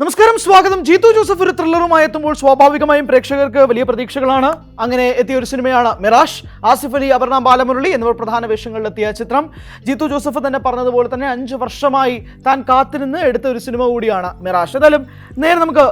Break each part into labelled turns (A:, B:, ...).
A: നമസ്കാരം, സ്വാഗതം. ജീത്തു ജോസഫ് ഒരു ത്രില്ലറുമായി എത്തുമ്പോൾ സ്വാഭാവികമായും പ്രേക്ഷകർക്ക് വലിയ പ്രതീക്ഷകളാണ്. അങ്ങനെ എത്തിയ ഒരു സിനിമയാണ് മിറാഷ്. ആസിഫ് അലി, അപർണ ബാലമുരളി എന്നിവർ പ്രധാന വേഷങ്ങളിലെത്തിയ ചിത്രം. ജീത്തു ജോസഫ് തന്നെ പറഞ്ഞതുപോലെ തന്നെ 5 വർഷമായി താൻ കാത്തിരുന്ന് എടുത്ത ഒരു സിനിമ കൂടിയാണ് മിറാഷ്. ഏതായാലും നേരെ നമുക്ക്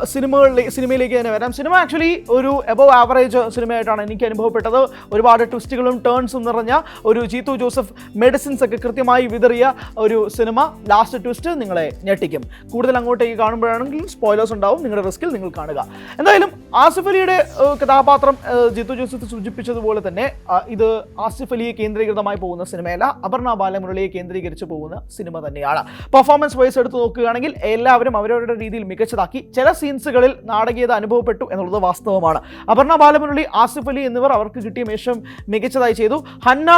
A: സിനിമയിലേക്ക് തന്നെ വരാം. സിനിമ ആക്ച്വലി ഒരു എബവ് ആവറേജ് സിനിമയായിട്ടാണ് എനിക്ക് അനുഭവപ്പെട്ടത്. ഒരുപാട് ട്വിസ്റ്റുകളും ടേൺസും നിറഞ്ഞ ഒരു ജീത്തു ജോസഫ് മെഡിസിൻസ് ഒക്കെ കൃത്യമായി വിതറിയ ഒരു സിനിമ. ലാസ്റ്റ് ട്വിസ്റ്റ് നിങ്ങളെ ഞെട്ടിക്കും. കൂടുതൽ അങ്ങോട്ടേക്ക് കാണുമ്പോഴാണെങ്കിൽ സ്പോയിലേഴ്സ് ഉണ്ടാവും. നിങ്ങളുടെ റിസ്കിൽ നിങ്ങൾ കാണുക. എന്തായാലും ആസിഫ് അലിയുടെ കഥാപാത്രം ജീത്തു ജോസഫ് സൂചിപ്പിച്ചതുപോലെ തന്നെ ഇത് ആസിഫ് അലിയെ കേന്ദ്രീകൃതമായി പോകുന്ന സിനിമയല്ല, അപർണ ബാലമുരളിയെ കേന്ദ്രീകരിച്ച് പോകുന്ന സിനിമ തന്നെയാണ്. പെർഫോമൻസ് വൈസ് എടുത്ത് നോക്കുകയാണെങ്കിൽ എല്ലാവരും അവരവരുടെ രീതിയിൽ മികച്ചതാക്കി. ചില സീൻസുകളിൽ നാടകീയത അനുഭവപ്പെട്ടു എന്നുള്ളത് വാസ്തവമാണ്. അപർണ ബാലമുരളി, ആസിഫ് അലി എന്നിവർ അവർക്ക് കിട്ടിയ വേഷം മികച്ചതായി ചെയ്തു. ഹന്ന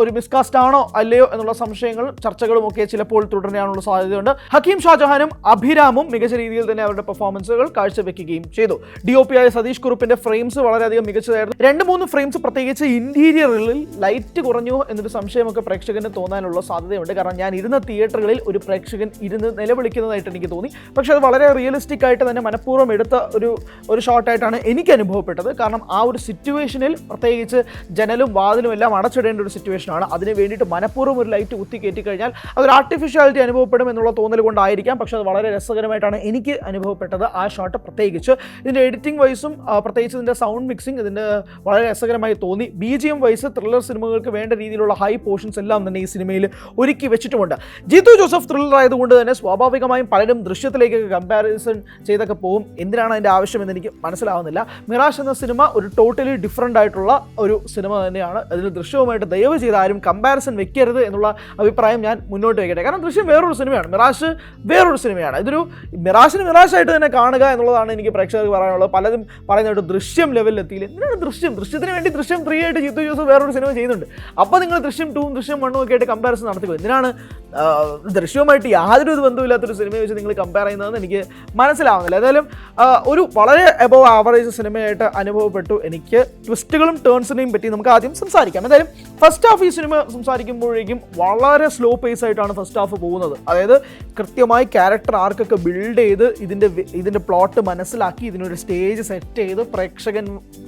A: ഒരു മിസ്കാസ്റ്റ് ആണോ അല്ലയോ എന്നുള്ള സംശയങ്ങളും ചർച്ചകളും ഒക്കെ ചിലപ്പോൾ തുടരാനുള്ള സാധ്യതയുണ്ട്. ഹക്കീം ഷാജഹാനും അഭിരാമും മികച്ച രീതിയിൽ തന്നെ അവരുടെ പെർഫോമൻസുകൾ കാഴ്ചവെക്കുകയും ചെയ്തു. DOP ആയ സതീഷ് കുറുപ്പിന്റെ ഫ്രെയിംസ് വളരെയധികം മികച്ചതായിരുന്നു. 2-3 ഫ്രെയിംസ് പ്രത്യേകിച്ച് ഇന്റീരിയറിൽ ലൈറ്റ് കുറഞ്ഞു എന്നൊരു സംശയമൊക്കെ പ്രേക്ഷകന് തോന്നാനുള്ള സാധ്യതയുണ്ട്. കാരണം ഞാൻ ഇരുന്ന തിയേറ്ററുകളിൽ ഒരു പ്രേക്ഷകൻ ഇരുന്ന് നിലവിളിക്കുന്നതായിട്ട് എനിക്ക് തോന്നി. പക്ഷേ അത് വളരെ റിയലിസ്റ്റിക് ആയിട്ട് തന്നെ മനഃപൂർവ്വം എടുത്ത ഒരു ഷോട്ടായിട്ടാണ് എനിക്ക് അനുഭവപ്പെട്ടത്. കാരണം ആ ഒരു സിറ്റുവേഷനിൽ പ്രത്യേകിച്ച് ജനലും വാതിലും എല്ലാം അടച്ചിടേണ്ട ഒരു സിറ്റുവേഷനാണ്. അതിന് വേണ്ടിയിട്ട് മനഃപൂർവ്വം ഒരു ലൈറ്റ് കുത്തി കയറ്റി കഴിഞ്ഞാൽ അതൊരു ആർട്ടിഫിഷ്യാലിറ്റി അനുഭവപ്പെടും എന്നുള്ള തോന്നൽ കൊണ്ടായിരിക്കാം. പക്ഷേ അത് വളരെ രസകരമായിട്ടാണ് എനിക്ക് അനുഭവപ്പെട്ടത് ആ ഷോട്ട്. പ്രത്യേകിച്ച് ഇതിൻ്റെ എഡിറ്റിംഗ് വൈസും പ്രത്യേകിച്ച് ഇതിൻ്റെ സൗണ്ട് മിക്സിംഗ് ഇതിൻ്റെ വളരെ രസകരമായി തോന്നി. BGM വൈസ് ത്രില്ലർ സിനിമകൾക്ക് വേണ്ട രീതിയിലുള്ള ഹൈ പോർഷൻസ് എല്ലാം തന്നെ ഈ സിനിമയിൽ ഒരുക്കി വെച്ചിട്ടുമുണ്ട്. ജീത്തു ജോസഫ് ത്രില്ലർ ആയതുകൊണ്ട് തന്നെ സ്വാഭാവികമായും പലരും ദൃശ്യത്തിലേക്കൊക്കെ കമ്പാരിസൺ ചെയ്തൊക്കെ പോകും. എന്തിനാണ് അതിൻ്റെ ആവശ്യമെന്ന് എനിക്ക് മനസ്സിലാവുന്നില്ല. മിറാഷ് എന്ന സിനിമ ഒരു ടോട്ടലി ഡിഫറൻ്റ് ആയിട്ടുള്ള ഒരു സിനിമ തന്നെയാണ്. അതിന് ദൃശ്യവുമായിട്ട് ദയവ് ചെയ്ത് ആരും കമ്പാരിസൺ വെക്കരുത് എന്നുള്ള അഭിപ്രായം ഞാൻ മുന്നോട്ട് വയ്ക്കട്ടെ. കാരണം ദൃശ്യം വേറൊരു സിനിമയാണ്, മിറാഷ് വേറൊരു സിനിമയാണ്. ഇതൊരു മിറാഷായിട്ട് തന്നെ കാണുക എന്നുള്ളതാണ് എനിക്ക് പ്രേക്ഷകർക്ക് പറയാനുള്ളത്. പലരും പറയുന്നതായിട്ട് ദൃശ്യം ലെവലിൽ എത്തിയില്ല. എന്തിനാണ് ദൃശ്യത്തിന് വേണ്ടി ദൃശ്യം 3 ആയിട്ട് ജീത്തു ജോസഫ് വേറൊരു സിനിമ ചെയ്യുന്നുണ്ട്. അപ്പോൾ നിങ്ങൾ ദൃശ്യം 2 ദൃശ്യം 1 ഒക്കെ ആയിട്ട് കമ്പാരിസൺ നടത്തുക. എന്തിനാണ് ദൃശ്യവുമായിട്ട് യാതൊരു ബന്ധമില്ലാത്തൊരു സിനിമയെ വെച്ച് നിങ്ങൾ കമ്പയർ ചെയ്യുന്നതെന്ന് എനിക്ക് മനസ്സിലാവുന്നില്ല. ഏതായാലും ഒരു വളരെ എബവ് ആവറേജ് സിനിമയായിട്ട് അനുഭവപ്പെട്ടു എനിക്ക്. ട്വിസ്റ്റുകളും ടേൺസിനെയും പറ്റി നമുക്ക് ആദ്യം സംസാരിക്കാം. എന്തായാലും ഫസ്റ്റ് ഹാഫ് ഈ സിനിമ സംസാരിക്കുമ്പോഴേക്കും വളരെ സ്ലോ പേസ് ആയിട്ടാണ് ഫസ്റ്റ് ഹാഫ് പോകുന്നത്. അതായത് കൃത്യമായി ക്യാരക്ടർ ആർക്കൊക്കെ ബിൽഡ് ചെയ്ത് ഇതിൻ്റെ പ്ലോട്ട് മനസ്സിലാക്കി ഇതിനൊരു സ്റ്റേജ് സെറ്റ് ചെയ്ത് പ്രേക്ഷകൻ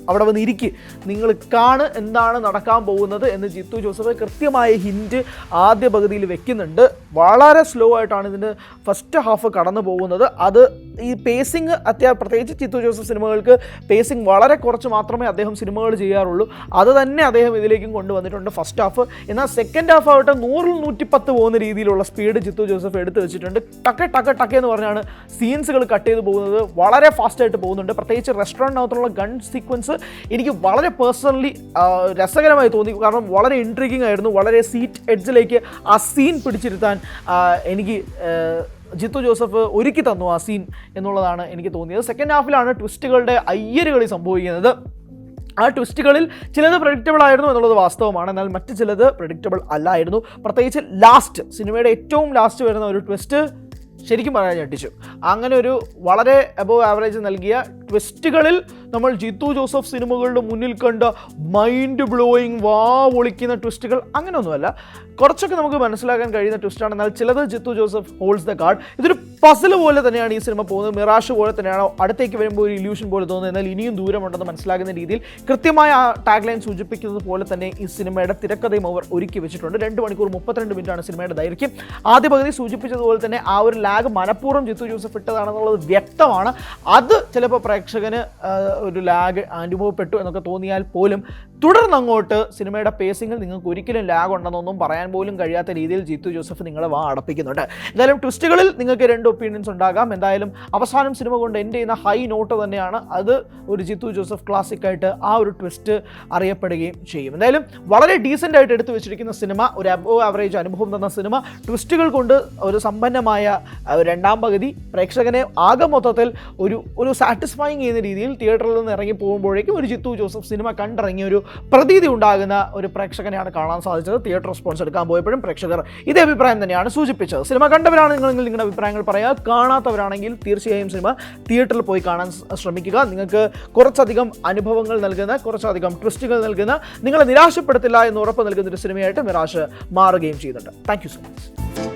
A: അവിടെ വന്ന് ഇരിക്കുക, നിങ്ങൾ കാണ് എന്താണ് നടക്കാൻ പോകുന്നത് എന്ന് ജീത്തു ജോസഫ് കൃത്യമായ ഹിൻറ്റ് ആദ്യ പകുതിയിൽ വെക്കുന്നുണ്ട്. വളരെ സ്ലോ ആയിട്ടാണ് ഇതിൻ്റെ ഫസ്റ്റ് ഹാഫ് കടന്നു പോകുന്നത്. അത് ഈ പേസിങ് പ്രത്യേകിച്ച് ജീത്തു ജോസഫ് സിനിമകൾക്ക് പേസിങ് വളരെ കുറച്ച് മാത്രമേ അദ്ദേഹം സിനിമകൾ ചെയ്യാറുള്ളൂ. അത് തന്നെ അദ്ദേഹം ഇതിലേക്കും കൊണ്ടുവന്നിട്ടുണ്ട് ഫസ്റ്റ് ഹാഫ്. എന്നാൽ സെക്കൻഡ് ഹാഫ് ആവട്ടെ 100-110 പോകുന്ന രീതിയിലുള്ള സ്പീഡ് ജീത്തു ജോസഫ് എടുത്തു വെച്ചിട്ടുണ്ട്. ടക്ക് എന്ന് പറഞ്ഞാണ് സീൻസുകൾ കട്ട് ചെയ്ത് പോകുന്നത്. വളരെ ഫാസ്റ്റായിട്ട് പോകുന്നുണ്ട്. പ്രത്യേകിച്ച് റെസ്റ്റോറൻറ്റിനകത്തുള്ള ഗൺ സീക്വൻസ് എനിക്ക് വളരെ പേഴ്സണലി രസകരമായി തോന്നി. കാരണം വളരെ ഇൻട്രിഗിങ് ആയിരുന്നു. വളരെ സീറ്റ് എഡ്ജിലേക്ക് ആ സീൻ പിടിച്ചിരുത്താൻ എനിക്ക് ജീത്തു ജോസഫ് ഒരുക്കി തന്നു ആ സീൻ എന്നുള്ളതാണ് എനിക്ക് തോന്നിയത്. സെക്കൻഡ് ഹാഫിലാണ് ട്വിസ്റ്റുകളുടെ അയ്യരുകളി സംഭവിക്കുന്നത്. ആ ട്വിസ്റ്റുകളിൽ ചിലത് പ്രെഡിക്റ്റബിൾ ആയിരുന്നു എന്നുള്ളത് വാസ്തവമാണ്. എന്നാൽ മറ്റ് ചിലത് പ്രെഡിക്റ്റബിൾ അല്ലായിരുന്നു. പ്രത്യേകിച്ച് ലാസ്റ്റ് സിനിമയുടെ ഏറ്റവും ലാസ്റ്റ് വരുന്ന ഒരു ട്വിസ്റ്റ് ശരിക്കും പറയാൻ ഞെട്ടിച്ചു. അങ്ങനെ ഒരു വളരെ എബവ് ആവറേജ് നൽകിയ ട്വിസ്റ്റുകളിൽ നമ്മൾ ജീത്തു ജോസഫ് സിനിമകളുടെ മുന്നിൽ കണ്ട മൈൻഡ് ബ്ലോയിങ് പൊളിക്കുന്ന ട്വിസ്റ്റുകൾ അങ്ങനെയൊന്നുമല്ല. കുറച്ചൊക്കെ നമുക്ക് മനസ്സിലാക്കാൻ കഴിയുന്ന ട്വിസ്റ്റാണ്. എന്നാൽ ചിലത് Jeethu Joseph holds the card. ഇതൊരു പസിൽ പോലെ തന്നെയാണ് ഈ സിനിമ പോകുന്നത്. മിറാഷ് പോലെ തന്നെയാണ്. അടുത്തേക്ക് വരുമ്പോൾ ഒരു ഇല്യൂഷൻ പോലെ തോന്നുന്നത്. എന്നാൽ ഇനിയും ദൂരമുണ്ടെന്ന് മനസ്സിലാകുന്ന രീതിയിൽ കൃത്യമായ ആ ടാഗ് ലൈൻ സൂചിപ്പിക്കുന്നത് പോലെ തന്നെ ഈ സിനിമയുടെ തിരക്കഥയും അവർ ഒരുക്കി വെച്ചിട്ടുണ്ട്. 2 മണിക്കൂർ 32 മിനിറ്റാണ് സിനിമയുടെ ദൈർഘ്യം. ആദ്യ പകുതി സൂചിപ്പിച്ചതുപോലെ തന്നെ ആ ഒരു ലാഗ് മനഃപൂർവ്വം ജീത്തു ജോസഫ് ഇട്ടതാണെന്നുള്ളത് വ്യക്തമാണ്. അത് ചിലപ്പോൾ പ്രേക്ഷകന് ഒരു ലാഗ് അനുഭവപ്പെട്ടു എന്നൊക്കെ തോന്നിയാൽ പോലും തുടർന്നങ്ങോട്ട് സിനിമയുടെ പേസിങ്ങിൽ നിങ്ങൾക്ക് ഒരിക്കലും ലാഗ് ഉണ്ടെന്നൊന്നും പറയാൻ പോലും കഴിയാത്ത രീതിയിൽ ജീത്തു ജോസഫ് നിങ്ങളെ അടപ്പിക്കുന്നുണ്ട്. എന്തായാലും ട്വിസ്റ്റുകളിൽ നിങ്ങൾക്ക് 2 ഒപ്പീനിയൻസ് ഉണ്ടാകാം. എന്തായാലും അവസാനം സിനിമ കൊണ്ട് എൻഡ് ചെയ്യുന്ന ഹൈ നോട്ട് തന്നെയാണ്. അത് ഒരു ജീത്തു ജോസഫ് ക്ലാസിക്കായിട്ട് ആ ഒരു ട്വിസ്റ്റ് അറിയപ്പെടുകയും ചെയ്യും. എന്തായാലും വളരെ ഡീസൻ്റ് ആയിട്ട് എടുത്തു വെച്ചിരിക്കുന്ന സിനിമ, ഒരു അബവ് ആവറേജ് അനുഭവം തന്ന സിനിമ, ട്വിസ്റ്റുകൾ കൊണ്ട് ഒരു സമ്പന്നമായ രണ്ടാം പകുതി പ്രേക്ഷകനെ ആകെ മൊത്തത്തിൽ ഒരു സാറ്റിസ്ഫൈങ് ചെയ്യുന്ന രീതിയിൽ തിയേറ്ററിൽ നിന്ന് ഇറങ്ങി പോകുമ്പോഴേക്കും ഒരു ജീത്തു ജോസഫ് സിനിമ കണ്ടിറങ്ങിയ ഒരു പ്രതീതി ഉണ്ടാകുന്ന ഒരു പ്രേക്ഷകനെയാണ് കാണാൻ സാധിച്ചത്. തിയേറ്റർ റെസ്പോൺസ് എടുക്കാൻ പോയപ്പോഴും പ്രേക്ഷകർ ഇതേ അഭിപ്രായം തന്നെയാണ് സൂചിപ്പിച്ചത്. സിനിമ കണ്ടവരാണെങ്കിൽ നിങ്ങളുടെ അഭിപ്രായങ്ങൾ പറയുക. കാണാത്തവരാണെങ്കിൽ തീർച്ചയായും സിനിമ തിയേറ്ററിൽ പോയി കാണാൻ ശ്രമിക്കുക. നിങ്ങൾക്ക് കുറച്ചധികം അനുഭവങ്ങൾ നൽകുന്ന, കുറച്ചധികം ട്വിസ്റ്റുകൾ നൽകുന്ന, നിങ്ങളെ നിരാശപ്പെടുത്തില്ല എന്ന് ഉറപ്പ് നൽകുന്ന ഒരു സിനിമയായിട്ട് മിറാഷ് മാറുകയും ചെയ്യുന്നുണ്ട്. Thank you so much.